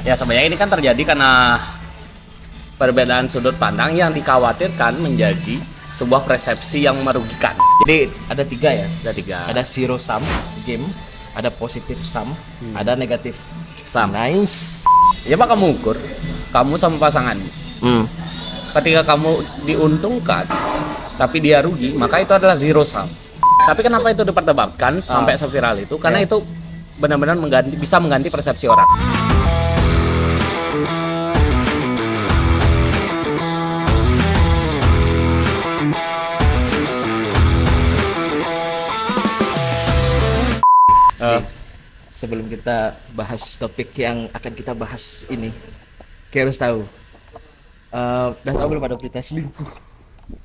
Ya sebenarnya ini kan terjadi karena perbedaan sudut pandang yang dikhawatirkan menjadi sebuah persepsi yang merugikan. Jadi ada tiga ya. Ada tiga. Ada zero sum game, ada positive sum, ada negative Sum. Nice. Ya pak, kamu ukur kamu sama pasangan. Ketika kamu diuntungkan tapi dia rugi, maka itu adalah zero sum. Tapi kenapa itu diperdebatkan sampai seviral itu? Karena itu benar-benar bisa mengganti persepsi orang. Sebelum kita bahas topik yang akan kita bahas ini, kita harus tahu. Udah tahu belum ada berita selingkuh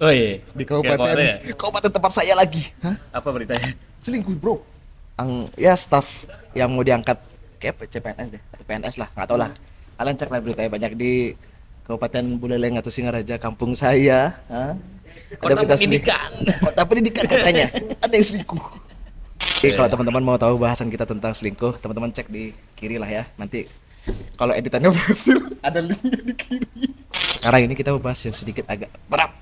Oh iya, di kabupaten tempat saya lagi? Hah? Apa beritanya? Selingkuh bro. Ya staff yang mau diangkat kayak CPNS deh atau PNS lah, nggak tahu lah. Kalian cek lah beritanya, banyak di Kabupaten Buleleng atau Singaraja, kampung saya. Ada berita pendidikan. Kota pendidikan katanya ada yang selingkuh. Oke, kalau teman-teman mau tahu bahasan kita tentang selingkuh, teman-teman cek di kiri lah ya. Nanti kalau editannya berhasil, ada linknya di kiri. Sekarang ini kita mau bahas yang sedikit agak berat.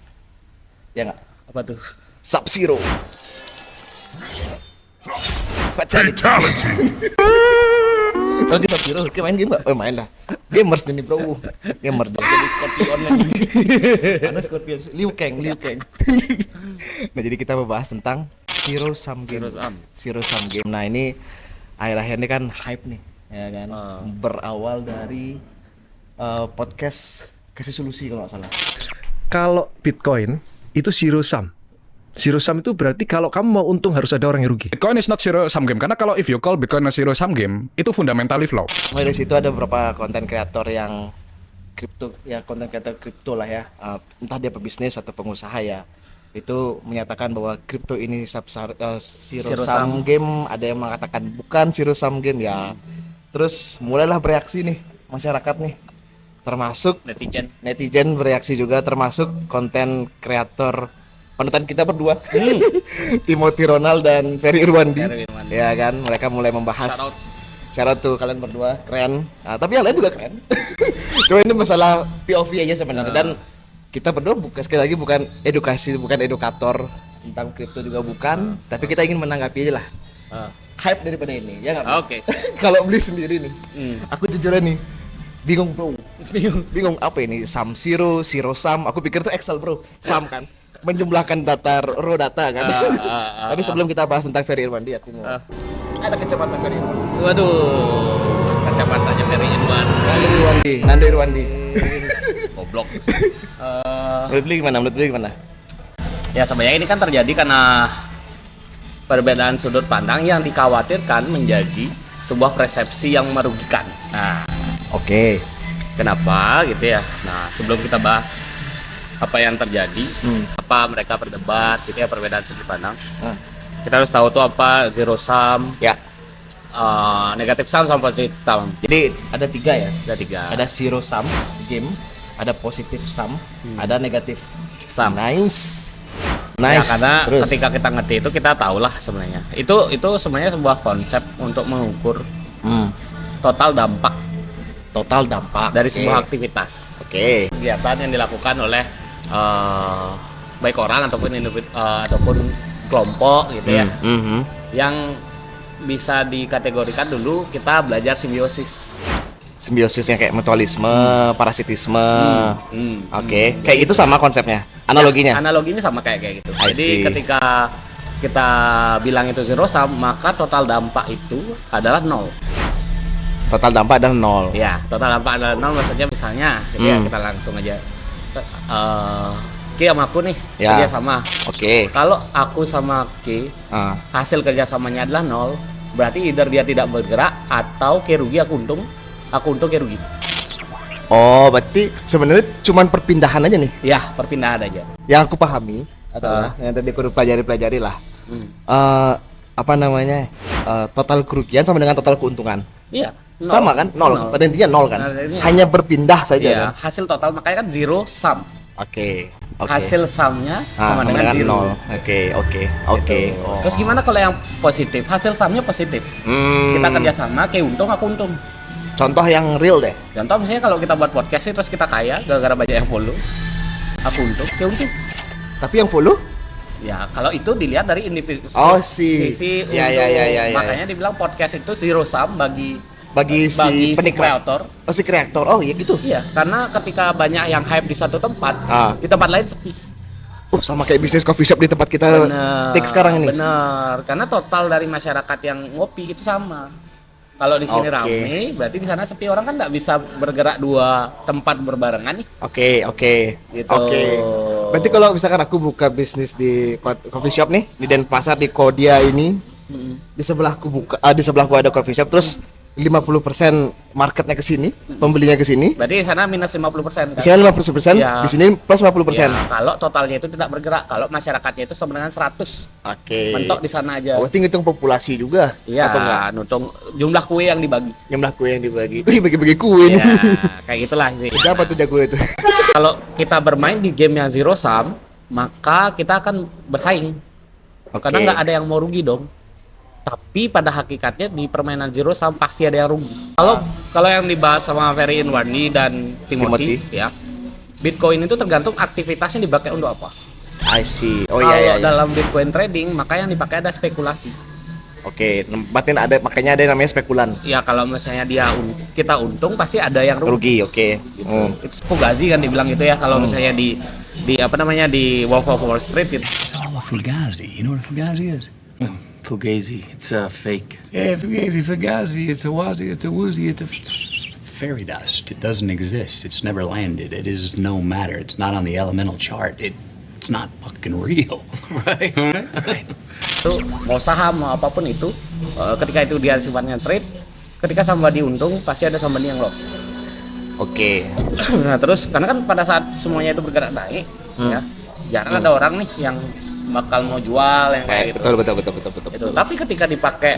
Ya nggak? Apa tuh? Sub-Zero. Fatality. Kalau kita Sub-Zero, kita main game nggak? Oh main lah. Gamers ini bro. Gamers dong. Jadi Scorpion lagi. Mana Scorpion? Liu Kang. Nah jadi kita mau bahas tentang Zero Sum Game. Zero Sum Game. Nah ini akhir-akhir ini kan hype nih, ya kan. Berawal dari podcast Kasih Solusi kalau nggak salah. Kalau Bitcoin itu zero sum. Zero sum itu berarti kalau kamu mau untung harus ada orang yang rugi. Bitcoin is not zero sum game, karena kalau if you call Bitcoin a zero sum game, itu fundamentally flawed. Mulai dari situ ada beberapa konten kreator yang kripto, ya konten kreator kripto lah ya, entah dia pebisnis atau pengusaha ya, itu menyatakan bahwa kripto ini zero sum game. Ada yang mengatakan bukan zero sum game ya. Terus mulailah bereaksi nih masyarakat nih, termasuk netizen bereaksi juga, termasuk konten kreator panutan kita berdua, Timothy Ronald dan Ferry Irwandi. Ya kan, mereka mulai membahas. Shout tuh kalian berdua keren. Tapi yang lain juga keren. Cuma ini masalah POV aja sebenarnya. Dan kita berdua sekali lagi bukan edukasi, bukan edukator tentang kripto juga bukan. Tapi kita ingin menanggapi aja lah. Hype daripada ini, ya nggak? Oke. Kalau beli sendiri nih, aku jujur nih. Bingung bro, bingung apa ini Sub-Zero, zero sum. Aku pikir tuh Excel bro, sum kan, menjumlahkan data, raw data kan. Tapi sebelum kita bahas tentang Ferry Irwandi, aku mau ada kacamata Ferry Irwandi. Waduh, kacamatanya Ferry Irwandi. Nando Irwandi. Goblok. Menurut beli gimana? Ya sebenarnya ini kan terjadi karena perbedaan sudut pandang yang dikhawatirkan menjadi sebuah persepsi yang merugikan. Nah, oke. Kenapa gitu ya? Nah, sebelum kita bahas apa yang terjadi, apa mereka berdebat gitu ya, perbedaan sudut pandang. Kita harus tahu tuh apa zero sum, Ya. Negative sum sama positive sum. Jadi ada tiga ya. Ada tiga. Ada zero sum game, ada positive sum, ada negative Sum. Nice. Ya, karena Terus. ketika kita ngerti itu kita tahulah sebenarnya. Itu sebenarnya sebuah konsep untuk mengukur total dampak dari sebuah aktivitas. Oke. Kegiatan yang dilakukan oleh baik orang ataupun individu ataupun kelompok gitu ya. Yang bisa dikategorikan dulu kita belajar simbiosis. Simbiosisnya kayak mutualisme, parasitisme. Oke. Kayak gitu sama konsepnya. Analoginya. Ya, analoginya sama kayak gitu. I Jadi see. ketika kita bilang itu zero sum, maka total dampak itu adalah 0. Total dampak adalah 0. Ya, total dampak adalah 0 maksudnya misalnya gitu ya, kita langsung aja. Ki sama aku nih Ya. kerja sama. Oke. Kalau aku sama Ki hasil kerjasamanya adalah 0, berarti either dia tidak bergerak atau Ki rugi, aku untung Ki rugi. Oh, berarti sebenarnya cuman perpindahan aja nih. Ya, perpindahan aja. Yang aku pahami adalah yang tadi aku pelajari lah. Apa namanya? Total kerugian sama dengan total keuntungan. Iya. Sama kan? 0. Pada intinya 0 kan? Hanya berpindah saja Iya, kan? hasil total makanya kan zero sum. Oke. Hasil sumnya sama dengan zero. 0. Oke. Gitu. Terus gimana kalau yang positif? Hasil sumnya positif. Kita kerja sama, kayak untung, aku untung. Contoh yang real deh. Contoh misalnya kalau kita buat podcast terus kita kaya gara-gara banyak yang follow, aku untung, ya untung. Tapi yang follow? Ya kalau itu dilihat dari individu Ya, sisi untung. ya. Makanya dibilang podcast itu zero sum bagi si penikmat. kreator. Oh, si kreator. Oh, iya gitu. Iya, karena ketika banyak yang hype di satu tempat, di tempat lain sepi. Sama kayak bisnis coffee shop di tempat kita take sekarang ini. Bener, karena total dari masyarakat yang ngopi itu sama. Kalau di sini rame, berarti di sana sepi, orang kan nggak bisa bergerak dua tempat berbarengan nih. Oke. Gitu. Oke. Berarti kalau misalkan aku buka bisnis di coffee shop nih di Denpasar di Kodia ini, di sebelahku ada coffee shop, terus 50% marketnya ke sini, pembelinya ke sini. Berarti di sana minus 50%. Di sana 50%, Ya. di sini plus 50%. Ya, kalau totalnya itu tidak bergerak, kalau masyarakatnya itu sama dengan 100. Oke. Mentok di sana aja. Berarti ngitung populasi juga Iya, atau enggak? ngitung jumlah kue yang dibagi. Jumlah kue yang dibagi. Wih, bagi-bagi kue nih. Ya, kayak gitulah sih. Apa tuh jago itu? Kalau kita bermain di game yang zero sum, maka kita akan bersaing. Karena nggak ada yang mau rugi dong. Tapi pada hakikatnya di permainan zero sum pasti ada yang rugi. Kalau yang dibahas sama Ferry Inwardi dan Timothy, ya, Bitcoin itu tergantung aktivitasnya dipakai untuk apa. I see. Oh Kalau iya. dalam Bitcoin trading, maka yang dipakai ada spekulasi. Oke, makanya ada yang namanya spekulan. Ya kalau misalnya kita untung, pasti ada yang rugi. Rugi, oke. It's Fugazi kan dibilang gitu ya. Kalau misalnya di apa namanya di Wolf of Wall Street itu. It's all a fugazi. You know what a fugazi is? Fugazi, it's a fake. Yeah, fugazi. It's a wazi. It's a woozy. It's a fairy dust. It doesn't exist. It's never landed. It is no matter. It's not on the elemental chart. It's not fucking real. Right? Itu mau saham mau apapun itu, ketika itu dia sifatnya trade, ketika somebody untung pasti ada somebody yang loss. Oke. Nah terus karena kan pada saat semuanya itu bergerak naik, ya jarang ada orang nih yang bakal mau jual yang kayak gitu. Betul. Itu. Tapi ketika dipakai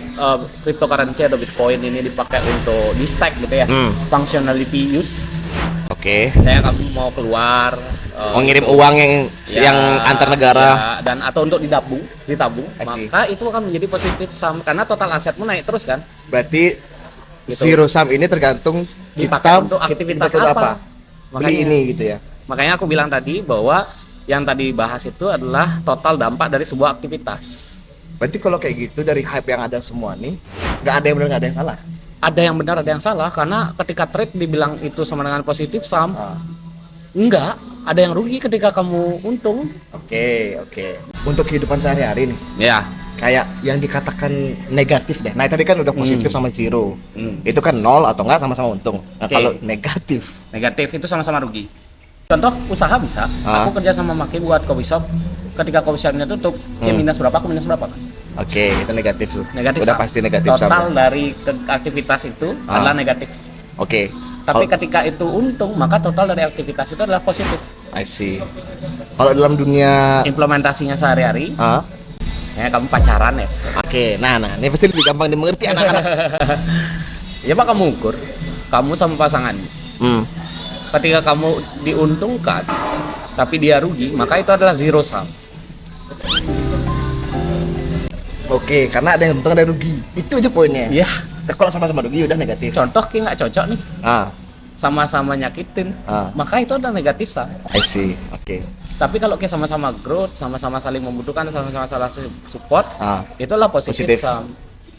cryptocurrency atau Bitcoin ini dipakai untuk di stack gitu ya, functionality use. Oke. Saya kamu mau keluar, Mau ngirim uang yang antar negara. ya, dan atau untuk ditabung, I see. maka itu akan menjadi positif sum karena total asetmu naik terus kan. Berarti Gitu. zero sum ini tergantung Dipakai untuk aktivitas kita apa. Beli ini gitu ya. Makanya aku bilang tadi bahwa yang tadi bahas itu adalah total dampak dari sebuah aktivitas. Berarti kalau kayak gitu dari hype yang ada semua nih, nggak ada yang benar nggak ada yang salah. Ada yang benar, ada yang salah, karena ketika trade dibilang itu sama dengan positif sum, enggak, ada yang rugi ketika kamu untung. Oke. Untuk kehidupan sehari-hari nih, Ya. kayak yang dikatakan negatif deh. Nah tadi kan udah positif sama zero, itu kan nol atau enggak sama-sama untung. Nah Oke. kalau negatif, Negatif itu sama-sama rugi. Contoh usaha bisa, aku kerja sama Maki buat coffee shop. Ketika coffee shopnya tutup, dia minus berapa, aku minus berapa. oke itu negatif tuh. Negatif Udah sum. pasti negatif Total sama. dari aktivitas itu adalah negatif. Oke. Tapi ketika itu untung, maka total dari aktivitas itu adalah positif. I see. Kalau dalam dunia, Implementasinya sehari-hari, ah, ya kamu pacaran ya. oke. Nah, ini pasti lebih gampang dimengerti anak-anak. Ya pak kamu ukur, kamu sama pasangan. Ketika kamu diuntungkan, tapi dia rugi, maka itu adalah zero sum. Oke, karena ada yang untung ada yang rugi. Itu aja poinnya. Ya, Tapi kalau sama-sama rugi udah negatif. contoh kayak nggak cocok nih, sama-sama nyakitin, Ah. maka itu adalah negatif sum. I see. Oke. Tapi kalau kayak sama-sama growth, sama-sama saling membutuhkan, sama-sama saling support, itulah positif Positif. sum.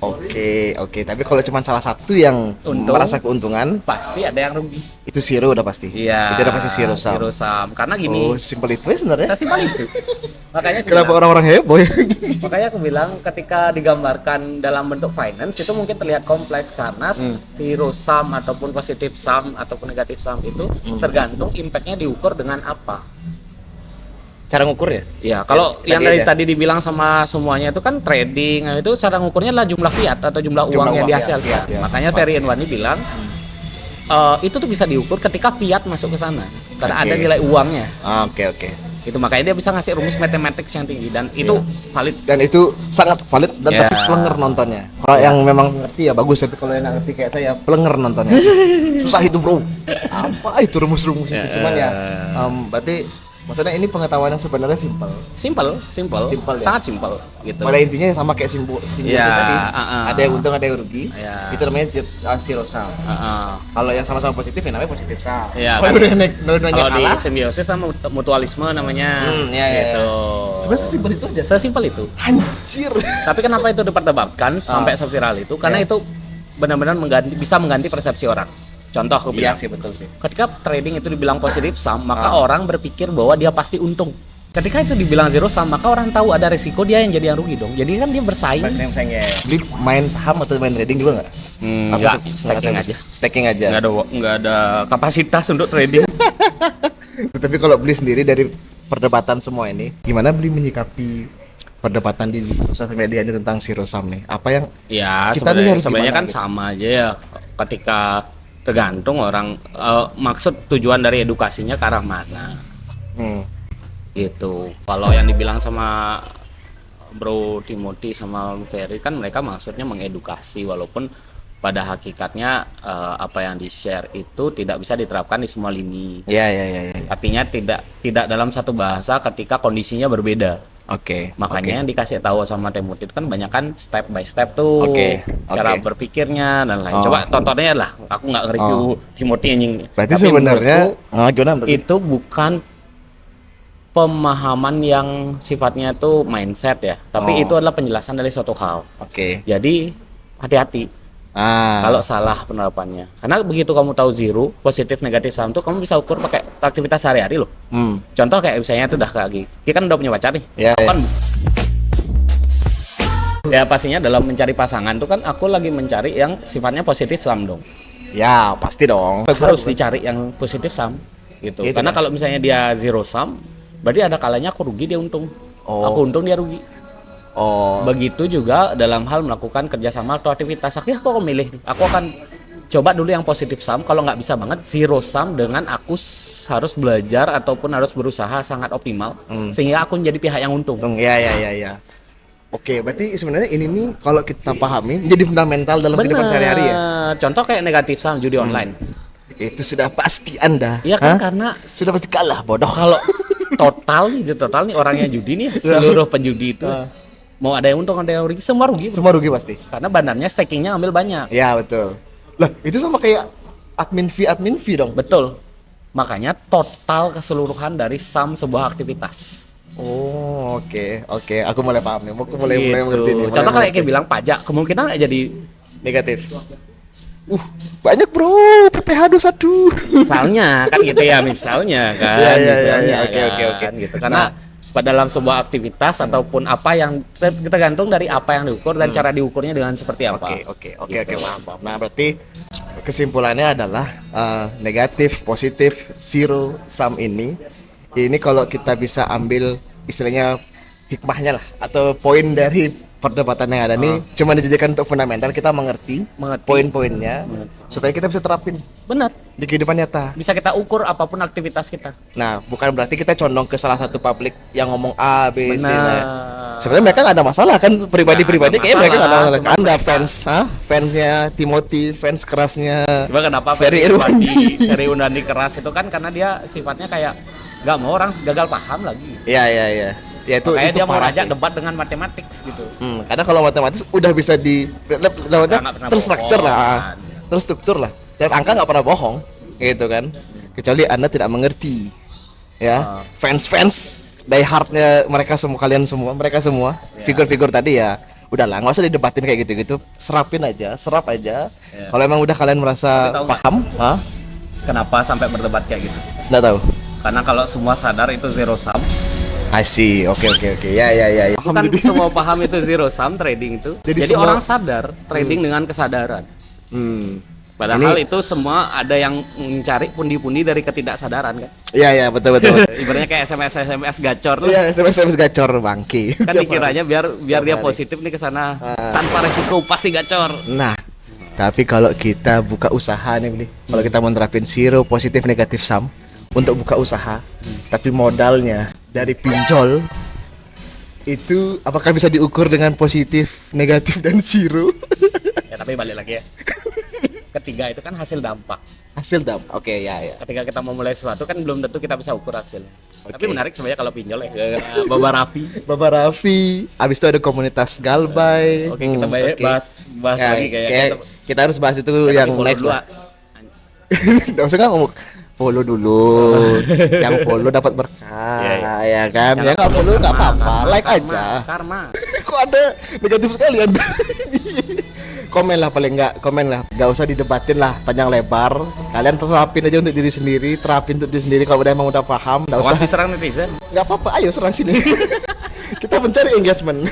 Oke. Tapi kalau cuma salah satu yang Untung. merasa keuntungan, Pasti ada yang rugi. itu zero udah pasti. Iya. Itu udah pasti zero sum. Zero sum. Karena gini, Oh, simpel itu ya sebenarnya. saya simpel itu. Makanya aku Kenapa bilang- orang-orang heboh ya? Makanya aku bilang ketika digambarkan dalam bentuk finance itu mungkin terlihat kompleks karena zero sum ataupun positive sum ataupun negative sum itu tergantung impactnya diukur dengan apa. Cara ngukur ya? Ya, kalau Ya, yang tadi dari aja. tadi dibilang sama semuanya itu kan trading, nah itu cara ngukurnya adalah jumlah fiat atau jumlah uang Jumlah yang uang, dihasilkan. fiat, ya. Makanya Ferry Inwani bilang itu tuh bisa diukur ketika fiat masuk ke sana karena Oke. ada nilai uangnya. Oke. Itu makanya dia bisa ngasih rumus matematik yang tinggi dan itu valid. Dan itu sangat valid dan Ya. tapi pelenger nontonnya. Kalau yang memang ngerti ya bagus, tapi kalau yang nggak ngerti kayak saya pelenger nontonnya. Susah itu bro. Apa itu rumus-rumus itu? Cuman ya, berarti Maksudnya ini pengetahuan yang sebenarnya simpel. Simple Simple, ya? sangat simple gitu. Pada intinya sama kayak simbiosis Iya, tadi. uh-uh. Ada yang untung, ada yang rugi. Iya. Itu namanya zero sum. Kalau yang sama-sama positif ya namanya positif sum. Iya, Kalau kan? dua-duanya Kalau di kalah, simbiosis sama mutualisme namanya. iya, iya. Gitu. sebenarnya sesimpel itu aja. Sesimpel itu. Anjir. Tapi kenapa itu diperdebatkan sampai seviral itu? Karena Iya. itu benar-benar bisa mengganti persepsi orang. Contoh aku Iya bilang, sih, betul sih. ketika trading itu dibilang positif sum, maka orang berpikir bahwa dia pasti untung. Ketika itu dibilang zero sum, maka orang tahu ada resiko dia yang jadi yang rugi dong. Jadi kan dia bersaing. Sayang-sayangnya. Beli main saham atau main trading juga nggak? Enggak, staking aja. Staking aja. Nggak ada kapasitas untuk trading. Tapi kalau beli sendiri dari perdebatan semua ini, gimana beli menyikapi perdebatan di sosial media ini tentang zero sum nih? Apa yang Ya, Kita nih harus sebenarnya gimana kan gitu? sama aja ya. Ketika tergantung orang maksud tujuan dari edukasinya ke arah mana. Gitu. Kalau yang dibilang sama Bro Timothy sama Ferry kan mereka maksudnya mengedukasi, walaupun pada hakikatnya apa yang di-share itu tidak bisa diterapkan di semua lini. ya. Artinya tidak dalam satu bahasa ketika kondisinya berbeda. Oke. Makanya yang dikasih tahu sama Timothy itu kan banyak kan step by step tuh, Oke, cara oke. berpikirnya dan lain. Oh. Coba tontonnya lah. Aku nggak nge-review Timothy anjing. Berarti Tapi sebenarnya menurutku, gimana menurut itu bukan pemahaman yang sifatnya itu mindset ya, tapi Oh. itu adalah penjelasan dari suatu hal. Oke. Jadi hati-hati kalau salah penerapannya, karena begitu kamu tahu zero, positif, negatif saham tuh kamu bisa ukur pakai aktivitas sehari-hari loh. Contoh kayak misalnya itu udah lagi, dia kan udah punya pacar nih. Ya, Aku ya. kan ya pastinya dalam mencari pasangan tuh kan aku lagi mencari yang sifatnya positif saham dong. Ya, pasti dong. Harus dicari yang positif saham gitu. Gitu Karena kan? kalau misalnya dia zero sum, berarti ada kalanya aku rugi dia untung. Oh. Aku untung dia rugi. Oh. Begitu juga dalam hal melakukan kerjasama atau aktivitas. Aku akan milih nih. Aku akan coba dulu yang positif sum. Kalau nggak bisa banget zero sum dengan aku harus belajar ataupun harus berusaha sangat optimal sehingga aku menjadi pihak yang untung. Ya. Oke, berarti sebenarnya ini nih kalau kita pahami menjadi fundamental dalam kehidupan sehari-hari ya. Contoh kayak negatif sum judi online. Itu sudah pasti Anda. Iya kan, Hah? karena Sudah pasti kalah, bodoh. kalau total nih orangnya judi nih, seluruh penjudi itu mau ada yang untung ada yang rugi, semua rugi. Semua rugi pasti. Karena bandarnya stakingnya ambil banyak. Ya, betul. Lah, itu sama kayak admin fee dong. Betul. Makanya total keseluruhan dari sum sebuah aktivitas. Oh, oke. Aku mulai paham nih. Aku mulai mengerti nih. Contoh mulai kayak bilang pajak, kemungkinan nggak jadi negatif. Banyak bro, PPh 21. misalnya kan gitu ya, misalnya kan, Iya, misalnya oke. kan, gitu. Karena dalam sebuah aktivitas ataupun apa yang tergantung dari apa yang diukur dan cara diukurnya dengan seperti apa. Oke, paham. Nah, berarti kesimpulannya adalah negatif, positif, zero sum ini kalau kita bisa ambil istilahnya hikmahnya lah atau poin dari perdebatan yang ada nih cuma dijadikan untuk fundamental, kita mengerti poin-poinnya supaya kita bisa terapin Benar. di kehidupan nyata. Bisa kita ukur apapun aktivitas kita. Nah, bukan berarti kita condong ke salah satu publik yang ngomong A, B, C. Benar. Nah, sebenarnya mereka nggak ada masalah kan, pribadi-pribadi Nggak ada kayak mereka nggak ada masalah, masalah. cuma Anda mereka- fansnya Timothy, fans kerasnya. Coba kenapa Ferry Ferry Undandi keras itu kan karena dia sifatnya kayak nggak mau orang gagal paham lagi. Iya. Ya itu Kayak dia mau parah ngajak sih. debat dengan matematik gitu. Karena kalau matematis udah bisa Nggak pernah terstruktur lah, bohong. terstruktur lah. Dan angka nggak pernah bohong, gitu kan. Kecuali Anda tidak mengerti, ya. Fans die hardnya mereka semua, mereka semua figur-figur tadi ya. Udahlah, nggak usah didebatin kayak gitu-gitu. Serap aja. Kalau emang udah kalian merasa Tapi tahu nggak? paham, Kenapa sampai berdebat kayak gitu? nggak tahu. Karena kalau semua sadar itu zero sum, I see. Oke. Ya. bukan semua paham itu zero sum trading itu. Jadi Jadi semua- orang sadar trading dengan kesadaran. Padahal itu semua ada yang mencari pundi-pundi dari ketidaksadaran kan. Iya, betul. Ibaratnya kayak SMS gacor tuh. Iya, SMS gacor bangki. Kan dikiranya biar dia hari. positif nih ke sana. Tanpa resiko pasti gacor. Nah, tapi kalau kita buka usaha nih, Bli, kalau kita menerapin zero positif negatif sum untuk buka usaha, tapi modalnya dari pinjol, itu apakah bisa diukur dengan positif, negatif, dan zero? Ya tapi balik lagi ya. ketiga itu kan hasil dampak. Hasil dam. Oke, ya. Ketika kita mau mulai sesuatu kan belum tentu kita bisa ukur hasilnya. Tapi menarik sebenarnya kalau pinjol ya. Baba Raffi. Baba Raffi. Abis itu ada komunitas Galbay. Oke, kita bahas Ya, lagi kayaknya. kita harus bahas itu Ya, yang tapi follow next dulu, lah. Nggak usah nggak ngomong follow dulu. Yang follow dapat berkah, ya kan? Yang Yang nggak follow nggak apa-apa, karma, like karma, aja. Karma. Kok ada negatif sekali Anda? Komen lah paling nggak, komen lah. Nggak usah didebatin lah panjang lebar. Kalian terapin aja untuk diri sendiri, terapin untuk diri sendiri. Kalau emang udah paham, nggak Awas usah. diserang netizen. Nggak apa-apa, ayo serang sini. Kita mencari engagement.